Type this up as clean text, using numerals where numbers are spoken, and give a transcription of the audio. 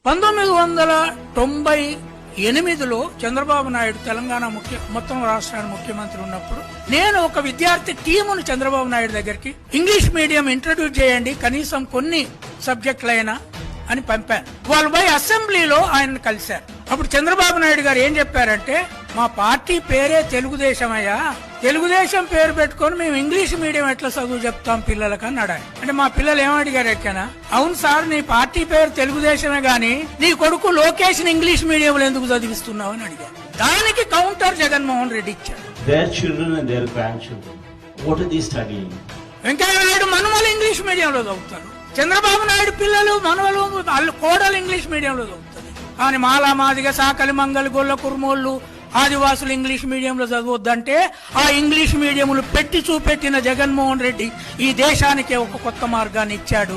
1998లో చంద్రబాబు నాయుడు తెలంగాణ మొత్తం రాష్ట్రానికి ముఖ్యమంత్రి ఉన్నప్పుడు నేను ఒక విద్యార్థి టీమును చంద్రబాబు నాయుడు దగ్గరికి ఇంగ్లీష్ మీడియం ఇంట్రడ్యూస్ చేయండి కనీసం కొన్ని సబ్జెక్టులైనా అని పంపాను. వాళ్ళు పోయి అసెంబ్లీలో ఆయన కలిశారు. అప్పుడు చంద్రబాబు నాయుడు గారు ఏం చెప్పారంటే, మా పార్టీ పేరే తెలుగుదేశం అయ్యా, తెలుగుదేశం పేరు పెట్టుకొని మేము ఇంగ్లీష్ మీడియం ఎట్లా చదువు చెప్తాం పిల్లలకు అన్నాడు. అంటే మా పిల్లలు ఏమడిగారు ఎక్కనా, అవును సార్ నీ పార్టీ పేరు తెలుగుదేశమే గాని నీ కొడుకు లోకేష్ ఇంగ్లీష్ మీడియంలో ఎందుకు చదివిస్తున్నావు అని అడిగారు. దానికి కౌంటర్ జగన్మోహన్ రెడ్డి ఇచ్చారు. వెంకయ్య నాయుడు మనవలు ఇంగ్లీష్ మీడియంలో చదువుతారు, చంద్రబాబు నాయుడు పిల్లలు మనవలు వాళ్ళు కోడలు ఇంగ్లీష్ మీడియంలో చదువుతారు. కానీ మాలా మాదిగ సాకలి మంగళ గొల్ల కుర్మోళ్ళు ఆదివాసులు ఇంగ్లీష్ మీడియంలో చదవద్దంటే ఆ ఇంగ్లీష్ మీడియంలు పెట్టి చూపెట్టిన జగన్మోహన్ రెడ్డి ఈ దేశానికి ఒక కొత్త మార్గాన్ని ఇచ్చాడు.